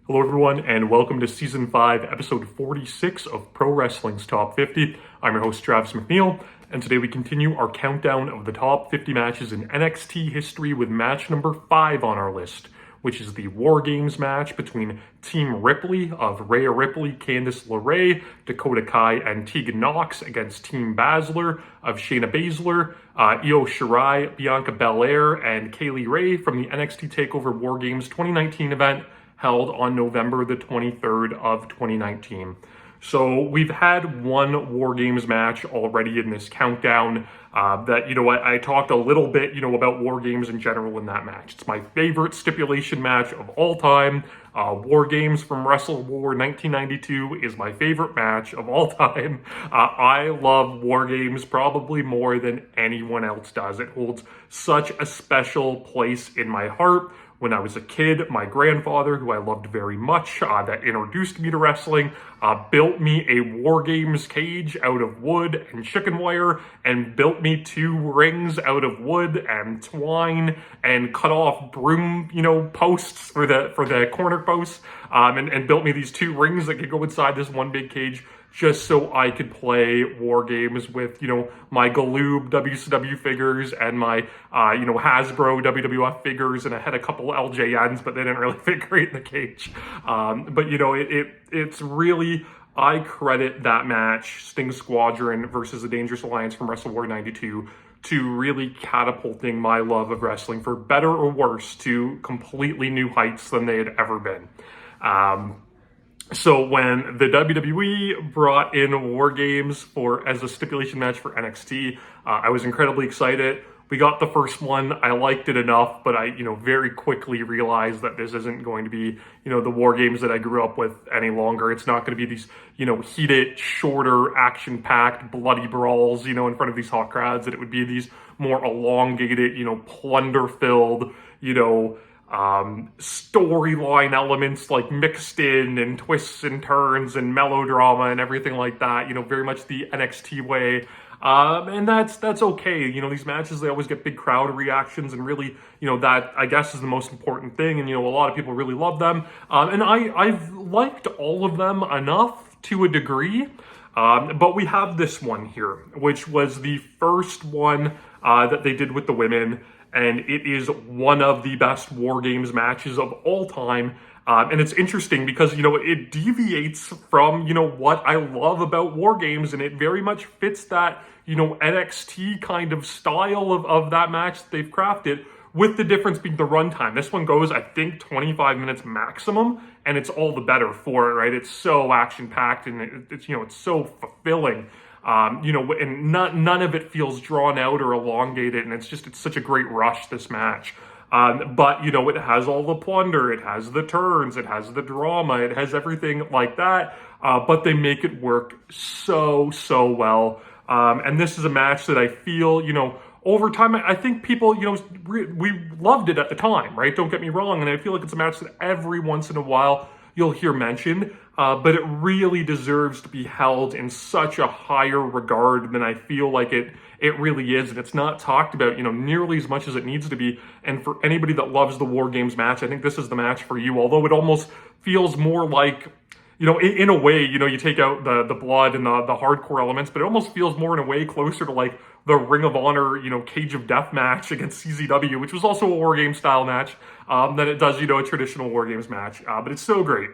Hello everyone, and welcome to Season 5, Episode 46 of Pro Wrestling's Top 50. I'm your host, Travis McNeil, and today we continue our countdown of the top 50 matches in NXT history with match number 5 on our list, which is the WarGames match between Team Ripley of Rhea Ripley, Candice, LeRae, Dakota Kai, and Tegan against Team Baszler of Shayna Baszler, Shirai, Bianca, Belair, and Kaylee Ray from the NXT TakeOver WarGames 2019 event held on November the 23rd of 2019. So we've had one WarGames match already in this countdown I talked a little bit, about WarGames in general in that match. It's my favorite stipulation match of all time. WarGames from Wrestle War 1992 is my favorite match of all time. I love WarGames probably more than anyone else does. It holds such a special place in my heart. When I was a kid, my grandfather, who I loved very much, that introduced me to wrestling, built me a WarGames cage out of wood and chicken wire, and built me 2 rings out of wood and twine, and cut off broom, posts for the corner posts, and built me these 2 rings that could go inside this one big cage, just so I could play WarGames with, my Galoob WCW figures and my, Hasbro WWF figures, and I had a couple LJNs, but they didn't really fit great in the cage. It's really, I credit that match, Sting Squadron versus the Dangerous Alliance from Wrestle War 92, to really catapulting my love of wrestling, for better or worse, to completely new heights than they had ever been. So when the WWE brought in WarGames as a stipulation match for NXT, I was incredibly excited. We got the first one. I liked it enough, but I, very quickly realized that this isn't going to be, the WarGames that I grew up with any longer. It's not going to be these, heated, shorter, action-packed, bloody brawls, in front of these hot crowds. That it would be these more elongated, plunder-filled, storyline elements like mixed in, and twists and turns and melodrama and everything like that, very much the NXT way. And that's okay. These matches, they always get big crowd reactions, and really, that I guess is the most important thing. And, a lot of people really love them. And I've liked all of them enough to a degree. But we have this one here, which was the first one that they did with the women. And it is one of the best WarGames matches of all time. And it's interesting because, it deviates from, what I love about WarGames, and it very much fits that, NXT kind of style of that match that they've crafted, with the difference being the runtime. This one goes, I think, 25 minutes maximum, and it's all the better for it, right? It's so action-packed, and it's so fulfilling. And none of it feels drawn out or elongated, and it's such a great rush, this match. But, it has all the plunder, it has the turns, it has the drama, it has everything like that, but they make it work so well. And this is a match that I feel, over time, I think people, we loved it at the time, right? Don't get me wrong, and I feel like it's a match that every once in a while you'll hear mentioned, but it really deserves to be held in such a higher regard than I feel like it really is, and it's not talked about, nearly as much as it needs to be. And for anybody that loves the WarGames match, I think this is the match for you, although it almost feels more like, in a way, you take out the blood and the hardcore elements, but it almost feels more in a way closer to like the Ring of Honor, Cage of Death match against CZW, which was also a WarGames style match, than it does, a traditional WarGames match. But it's so great.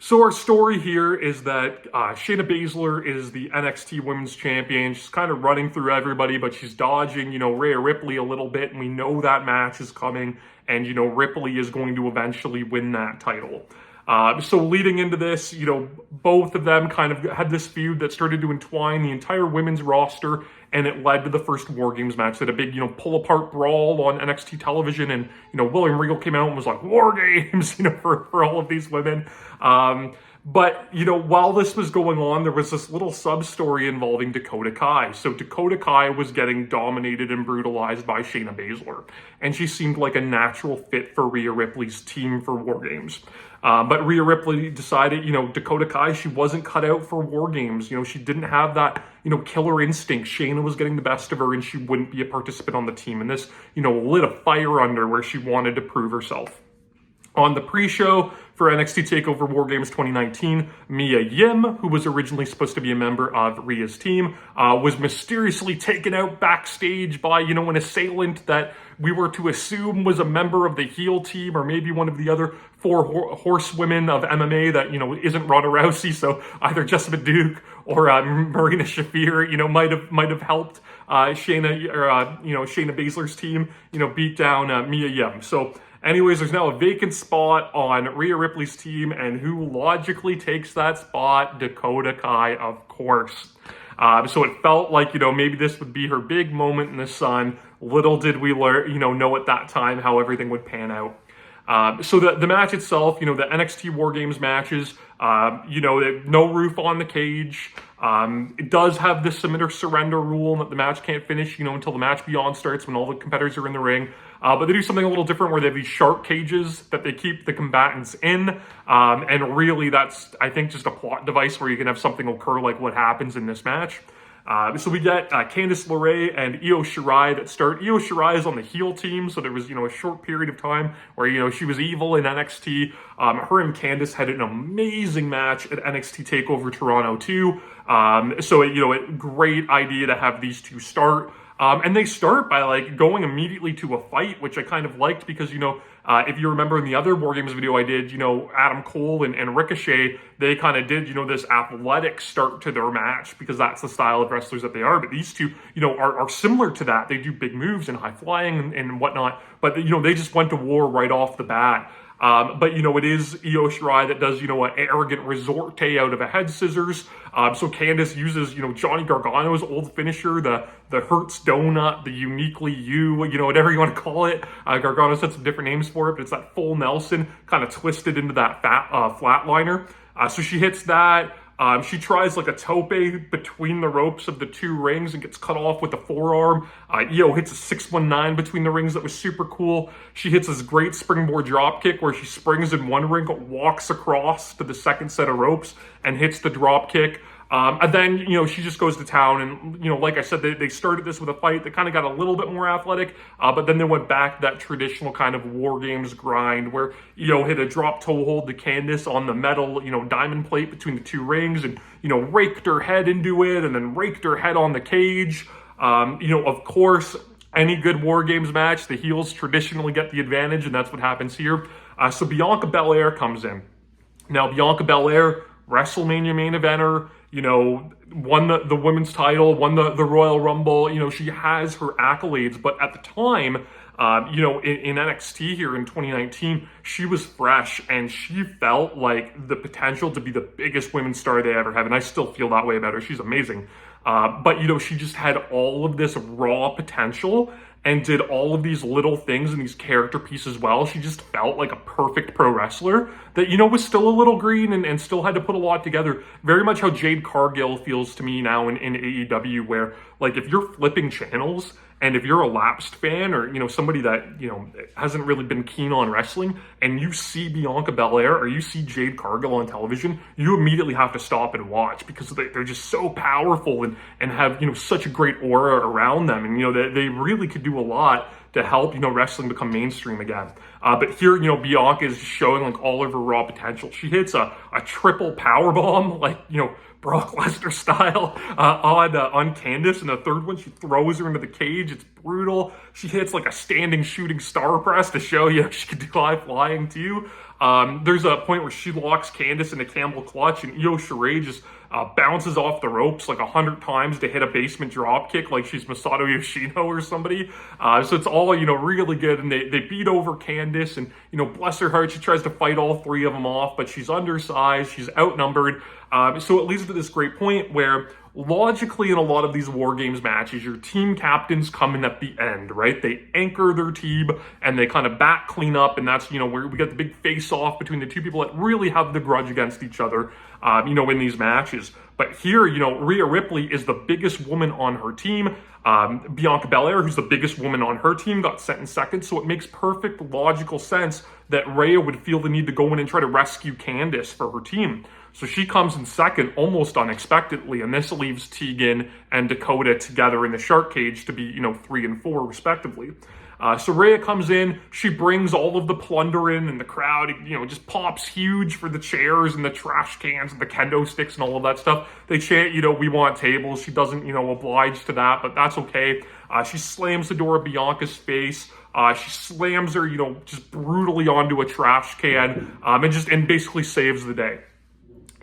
So our story here is that Shayna Baszler is the NXT Women's Champion. She's kind of running through everybody, but she's dodging, Rhea Ripley a little bit, and we know that match is coming, and, Ripley is going to eventually win that title. So leading into this, both of them kind of had this feud that started to entwine the entire women's roster, and it led to the first WarGames match. They had a big, pull-apart brawl on NXT television, and, William Regal came out and was like, WarGames, for all of these women. But, while this was going on, there was this little sub-story involving Dakota Kai. So Dakota Kai was getting dominated and brutalized by Shayna Baszler, and she seemed like a natural fit for Rhea Ripley's team for WarGames. But Rhea Ripley decided, Dakota Kai, she wasn't cut out for WarGames. She didn't have that, killer instinct. Shayna was getting the best of her, and she wouldn't be a participant on the team. And this, lit a fire under where she wanted to prove herself. On the pre-show, for NXT TakeOver WarGames 2019, Mia Yim, who was originally supposed to be a member of Rhea's team, was mysteriously taken out backstage by, an assailant that we were to assume was a member of the heel team, or maybe one of the other four horsewomen of MMA that, isn't Ronda Rousey. So either Jessica Duke or Marina Shafir, might have helped Shayna Baszler's team, beat down Mia Yim. So anyways, there's now a vacant spot on Rhea Ripley's team, and who logically takes that spot? Dakota Kai, of course. So it felt like, maybe this would be her big moment in the sun. Little did we learn, know at that time how everything would pan out. So the match itself, the NXT WarGames matches, no roof on the cage. It does have the submit surrender rule that the match can't finish, until the match beyond starts when all the competitors are in the ring. But they do something a little different where they have these shark cages that they keep the combatants in. And really that's, I think, just a plot device where you can have something occur like what happens in this match. So we get Candice LeRae and Io Shirai that start. Io Shirai is on the heel team, so there was, a short period of time where, she was evil in NXT. Her and Candice had an amazing match at NXT TakeOver Toronto too. So, a great idea to have these two start. And they start by going immediately to a fight, which I kind of liked because, if you remember in the other WarGames video I did, Adam Cole and Ricochet, they kind of did, this athletic start to their match because that's the style of wrestlers that they are. But these two, are similar to that. They do big moves and high flying and whatnot. But, they just went to war right off the bat. But, it is Io Shirai that does, an arrogant resorte out of a head scissors. So Candice uses, Johnny Gargano's old finisher, the Hertz Donut, the Uniquely You, whatever you want to call it. Gargano's had some different names for it, but it's that full Nelson kind of twisted into that flatliner. So she hits that. She tries a tope between the ropes of the two rings and gets cut off with the forearm. Io hits a 619 between the rings that was super cool. She hits this great springboard drop kick where she springs in one ring, walks across to the second set of ropes and hits the drop kick. And then, she just goes to town and, like I said, they started this with a fight that kind of got a little bit more athletic, but then they went back to that traditional kind of WarGames grind where, hit a drop toe hold to Candice on the metal, diamond plate between the two rings and, raked her head into it and then raked her head on the cage. Of course, any good WarGames match, the heels traditionally get the advantage, and that's what happens here. So Bianca Belair comes in. Now, Bianca Belair, WrestleMania main eventer, won the women's title, won the Royal Rumble. She has her accolades, but at the time, in NXT here in 2019, she was fresh and she felt like the potential to be the biggest women's star they ever have. And I still feel that way about her. She's amazing. But, she just had all of this raw potential and did all of these little things and these character pieces well. She just felt like a perfect pro wrestler that, was still a little green and still had to put a lot together. Very much how Jade Cargill feels to me now in AEW, where, if you're flipping channels and if you're a lapsed fan or, somebody that, hasn't really been keen on wrestling and you see Bianca Belair or you see Jade Cargill on television, you immediately have to stop and watch because they're just so powerful and have, such a great aura around them. And, they really could do a lot to help, wrestling become mainstream again. But here, Bianca is showing all of her raw potential. She hits a triple powerbomb, Brock Lesnar style on Candice. And the third one, she throws her into the cage. It's brutal. She hits a standing shooting star press to show you she can do high flying too. There's a point where she locks Candice in a Campbell clutch and Io Shirai just bounces off the ropes 100 times to hit a basement drop kick like she's Masato Yoshino or somebody. So it's all, really good. And they beat over Candice and, bless her heart, she tries to fight all three of them off, but she's undersized, she's outnumbered. So it leads to this great point where logically in a lot of these WarGames matches, your team captains come in at the end, right? They anchor their team and they kind of back clean up. And that's, where we get the big face off between the two people that really have the grudge against each other, in these matches. But here, Rhea Ripley is the biggest woman on her team. Bianca Belair, who's the biggest woman on her team, got sent in second. So it makes perfect logical sense that Rhea would feel the need to go in and try to rescue Candice for her team. So she comes in second almost unexpectedly, and this leaves Tegan and Dakota together in the shark cage to be, 3 and 4 respectively. So Rhea comes in, she brings all of the plunder in, and the crowd, just pops huge for the chairs and the trash cans and the kendo sticks and all of that stuff. They chant, we want tables. She doesn't, oblige to that, but that's okay. She slams the door of Bianca's face. She slams her, just brutally onto a trash can, and basically saves the day.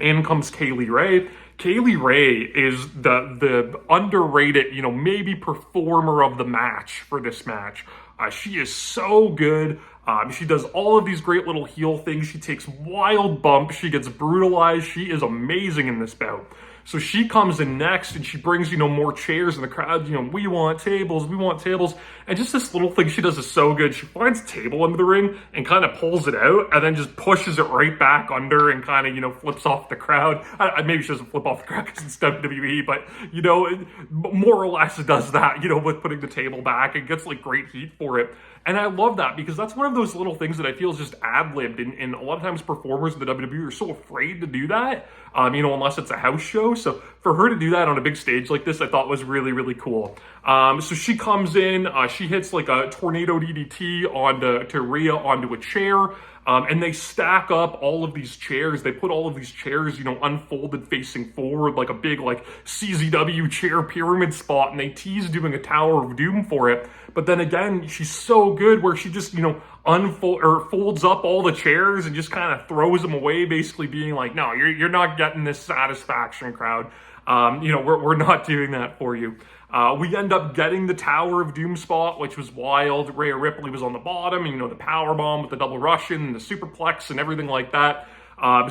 In comes Kaylee Ray. Kaylee Ray is the underrated, maybe performer of the match for this match. She is so good. She does all of these great little heel things. She takes wild bumps. She gets brutalized. She is amazing in this bout. So she comes in next and she brings, more chairs in the crowd. We want tables, we want tables. And just this little thing she does is so good. She finds a table under the ring and kind of pulls it out and then just pushes it right back under and kind of, flips off the crowd. Maybe she doesn't flip off the crowd because it's WWE, but, more or less it does that, with putting the table back. It gets like great heat for it. And I love that because that's one of those little things that I feel is just ad-libbed. And a lot of times performers in the WWE are so afraid to do that, unless it's a house show. So for her to do that on a big stage like this, I thought was really, really cool. So she comes in, she hits like a tornado DDT onto Rhea onto a chair. And they stack up all of these chairs. They put all of these chairs, unfolded facing forward like a big CZW chair pyramid spot. And they tease doing a Tower of Doom for it. But then again, she's so good where she just, folds up all the chairs and just kind of throws them away, basically being like, no, you're not getting this satisfaction, crowd. We're not doing that for you. We end up getting the Tower of Doom spot, which was wild. Rhea Ripley was on the bottom, and, the powerbomb with the double Russian and the superplex and everything like that.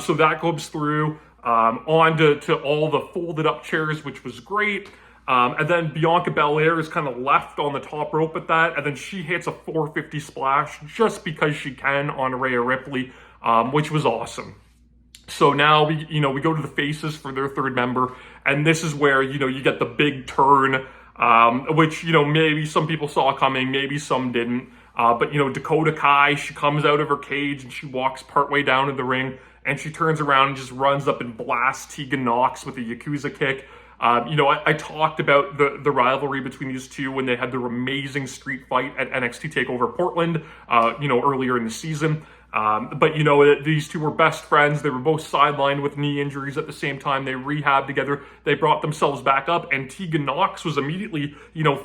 So that goes through onto all the folded up chairs, which was great. And then Bianca Belair is kind of left on the top rope at that, and then she hits a 450 splash just because she can on Rhea Ripley, which was awesome. So now we go to the faces for their third member, and this is where, you get the big turn, which, maybe some people saw coming, maybe some didn't. But Dakota Kai, she comes out of her cage and she walks partway down to the ring, and she turns around and just runs up and blasts Tegan Nox with a Yakuza kick. I talked about the rivalry between these two when they had their amazing street fight at NXT TakeOver Portland, earlier in the season. But these two were best friends. They were both sidelined with knee injuries at the same time. They rehabbed together. They brought themselves back up, and Tegan Nox was immediately,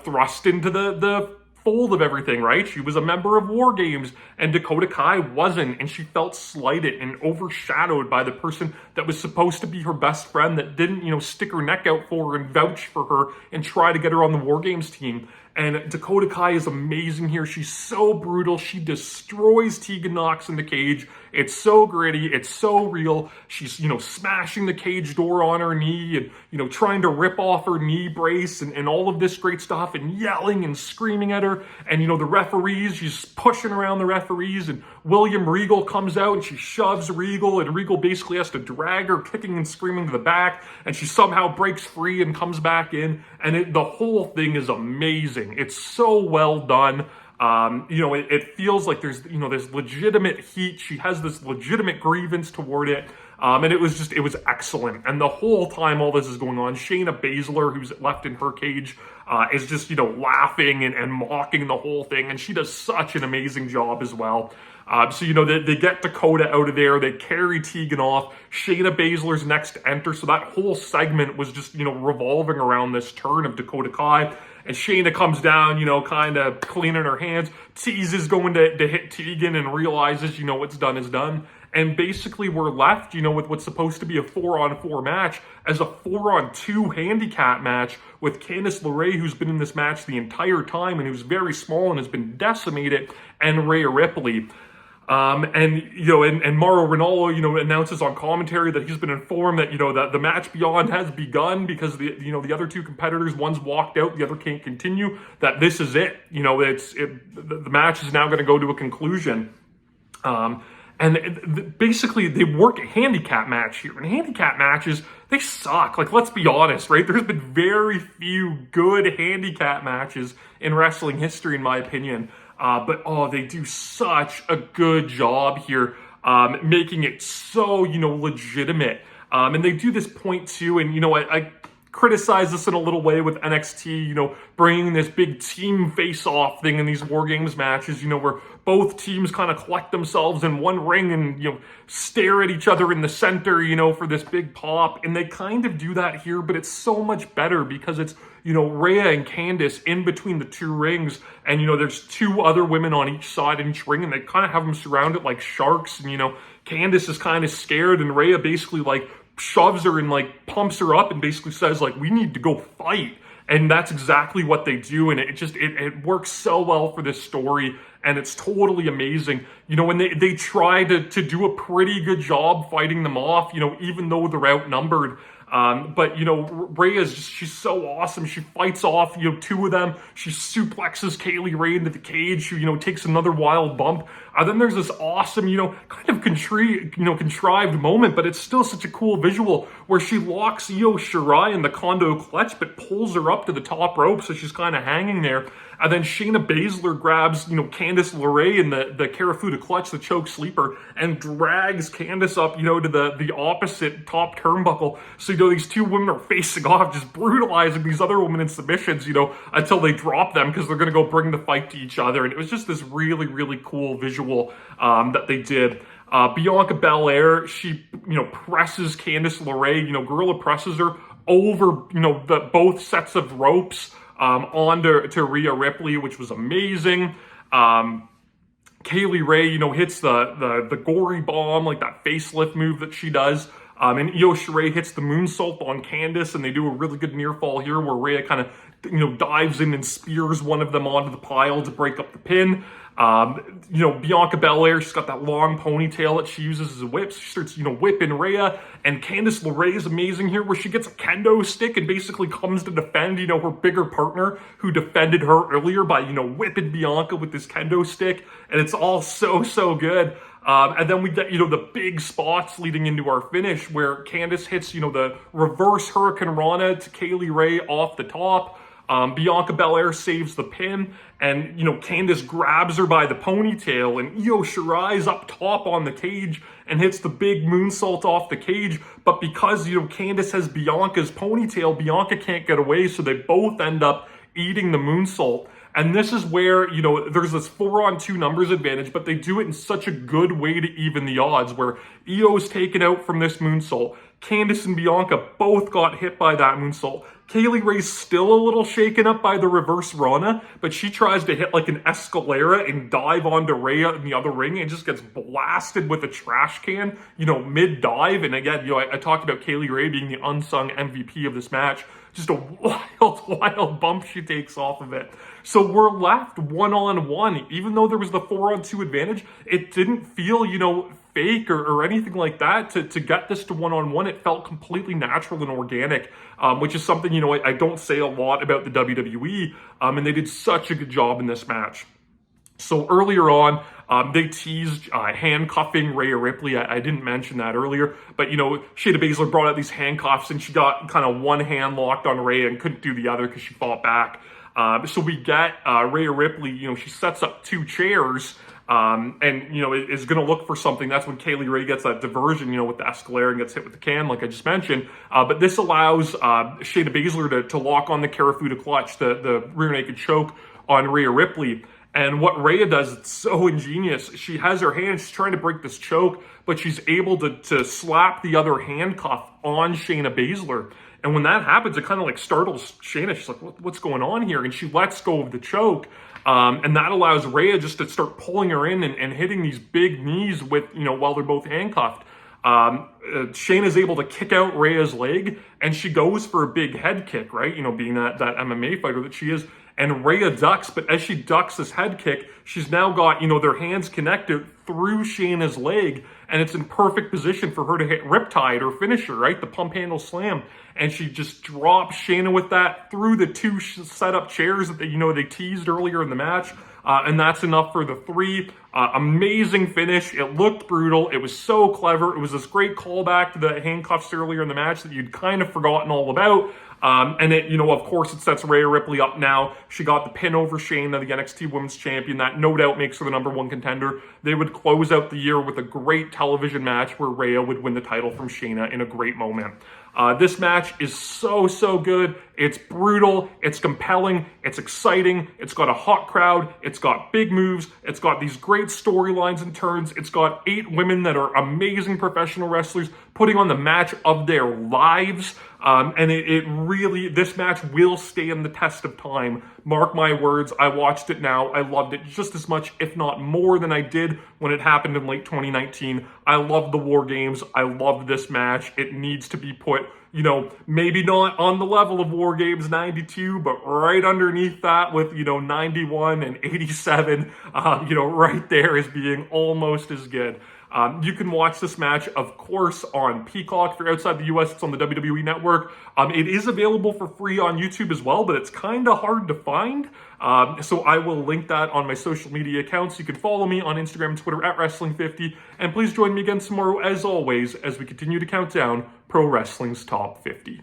thrust into the fold of everything, right? She was a member of WarGames, and Dakota Kai wasn't, and she felt slighted and overshadowed by the person that was supposed to be her best friend that didn't, stick her neck out for her and vouch for her and try to get her on the WarGames team. And Dakota Kai is amazing here. She's so brutal. She destroys Tegan Nox in the cage. It's so gritty. It's so real. She's, smashing the cage door on her knee and, trying to rip off her knee brace and all of this great stuff and yelling and screaming at her. And, the referees, she's pushing around the referees, and William Regal comes out and she shoves Regal, and Regal basically has to drag her kicking and screaming to the back, and she somehow breaks free and comes back in. And the whole thing is amazing. It's so well done. It feels like there's legitimate heat. She has this legitimate grievance toward it. And it was excellent. And the whole time all this is going on, Shayna Baszler, who's left in her cage, is just, laughing and mocking the whole thing. And she does such an amazing job as well. They get Dakota out of there. They carry Tegan off. Shayna Baszler's next to enter. So that whole segment was just, revolving around this turn of Dakota Kai. And Shayna comes down, kind of cleaning her hands, teases going to hit Tegan, and realizes, what's done is done. And basically we're left, with what's supposed to be a 4-on-4 match as a 4-on-2 handicap match with Candice LeRae, who's been in this match the entire time and who's very small and has been decimated, and Rhea Ripley. And Mauro Ranallo, announces on commentary that he's been informed that, that the match beyond has begun because the other two competitors, one's walked out, the other can't continue, that this is it. The match is now going to go to a conclusion. Basically they work a handicap match here, and handicap matches, they suck. Let's be honest, right? There's been very few good handicap matches in wrestling history, in my opinion. But they do such a good job here, making it so, legitimate. And they do this point too, and, I criticized this in a little way with NXT, bringing this big team face-off thing in these War Games matches, where both teams kind of collect themselves in one ring and, stare at each other in the center, for this big pop. And they kind of do that here, but it's so much better because it's, Rhea and Candice in between the two rings, and, there's two other women on each side in each ring, and they kind of have them surrounded like sharks, and, Candice is kind of scared, and Rhea basically, like, shoves her and, like, pumps her up and basically says, like, we need to go fight. And that's exactly what they do, and it works so well for this story, and it's totally amazing. When they try to do a pretty good job fighting them off, even though they're outnumbered. But, Rhea she's so awesome. She fights off, two of them. She suplexes Kaylee Ray into the cage, who, takes another wild bump. Then there's this awesome, kind of contrived moment, but it's still such a cool visual where she locks Shirai in the Kondo clutch, but pulls her up to the top rope, so she's kind of hanging there. And then Shayna Baszler grabs, Candice LeRae in the Karafuda clutch, the choke sleeper, and drags Candice up, to the opposite top turnbuckle. So, these two women are facing off, just brutalizing these other women in submissions, until they drop them because they're going to go bring the fight to each other. And it was just this really, really cool visual that they did. Bianca Belair, she, presses Candice LeRae, Gorilla presses her over, both sets of ropes. To Rhea Ripley, which was amazing. Kaylee Ray, hits the gory bomb, like that facelift move that she does. And Io Shirai hits the moonsault on Candice, and they do a really good near fall here where Rhea kind of, dives in and spears one of them onto the pile to break up the pin. Bianca Belair, she's got that long ponytail that she uses as a whip. So she starts, whipping Rhea. And Candice LeRae is amazing here where she gets a kendo stick and basically comes to defend, her bigger partner who defended her earlier by, whipping Bianca with this kendo stick. And it's all so, so good. And then we get, the big spots leading into our finish where Candice hits, the reverse Hurricane Rana to Kaylee Ray off the top. Bianca Belair saves the pin, and, Candice grabs her by the ponytail, and Io Shirai's up top on the cage and hits the big moonsault off the cage. But because, Candice has Bianca's ponytail, Bianca can't get away, so they both end up eating the moonsault. And this is where, there's this 4-on-2 numbers advantage, but they do it in such a good way to even the odds, where Io's taken out from this moonsault. Candice and Bianca both got hit by that moonsault. Kaylee Ray's still a little shaken up by the reverse Rana, but she tries to hit like an Escalera and dive onto Rhea in the other ring and just gets blasted with a trash can, mid-dive. And again, I talked about Kaylee Ray being the unsung MVP of this match. Just a wild, wild bump she takes off of it. So we're left one-on-one. Even though there was the 4-on-2 advantage, it didn't feel, fake or anything like that to get this to one-on-one. It felt completely natural and organic, which is something, I don't say a lot about the WWE, and they did such a good job in this match. So earlier on, they teased handcuffing Rhea Ripley. I didn't mention that earlier, but, Shayna Baszler brought out these handcuffs, and she got kind of one hand locked on Rhea and couldn't do the other because she fought back. So we get Rhea Ripley, she sets up two chairs, and, is going to look for something. That's when Kaylee Ray gets that diversion, with the Escalera and gets hit with the can, like I just mentioned. But this allows Shayna Baszler to lock on the Karafuda clutch, the rear naked choke on Rhea Ripley. And what Rhea does, it's so ingenious. She has her hand, she's trying to break this choke, but she's able to slap the other handcuff on Shayna Baszler. And when that happens, it kind of like startles Shayna. She's like, what's going on here? And she lets go of the choke. And that allows Rhea just to start pulling her in and hitting these big knees with, while they're both handcuffed. Shayna's able to kick out Rhea's leg, and she goes for a big head kick, right? Being that MMA fighter that she is. And Rhea ducks, but as she ducks this head kick, she's now got, their hands connected through Shayna's leg, and it's in perfect position for her to hit Riptide or finisher, right? The pump handle slam. And she just drops Shayna with that through the two set-up chairs that they teased earlier in the match. And that's enough for the 3. Amazing finish. It looked brutal. It was so clever. It was this great callback to the handcuffs earlier in the match that you'd kind of forgotten all about. And it, of course, it sets Rhea Ripley up now. She got the pin over Shayna, the NXT Women's Champion. That no doubt makes her the #1 contender. They would close out the year with a great television match where Rhea would win the title from Shayna in a great moment. This match is so good. It's brutal, it's compelling, it's exciting, it's got a hot crowd, it's got big moves, it's got these great storylines and turns, it's got 8 women that are amazing professional wrestlers putting on the match of their lives. And it really, this match will stand the test of time. Mark my words, I watched it now. I loved it just as much, if not more, than I did when it happened in late 2019. I love the WarGames. I love this match. It needs to be put, you know, maybe not on the level of WarGames 92, but right underneath that with, you know, 91 and 87, you know, right there as being almost as good. You can watch this match, of course, on Peacock. If you're outside the US, it's on the WWE Network. It is available for free on YouTube as well, but it's kind of hard to find. So I will link that on my social media accounts. You can follow me on Instagram and Twitter at Wrestling50. And please join me again tomorrow, as always, as we continue to count down Pro Wrestling's Top 50.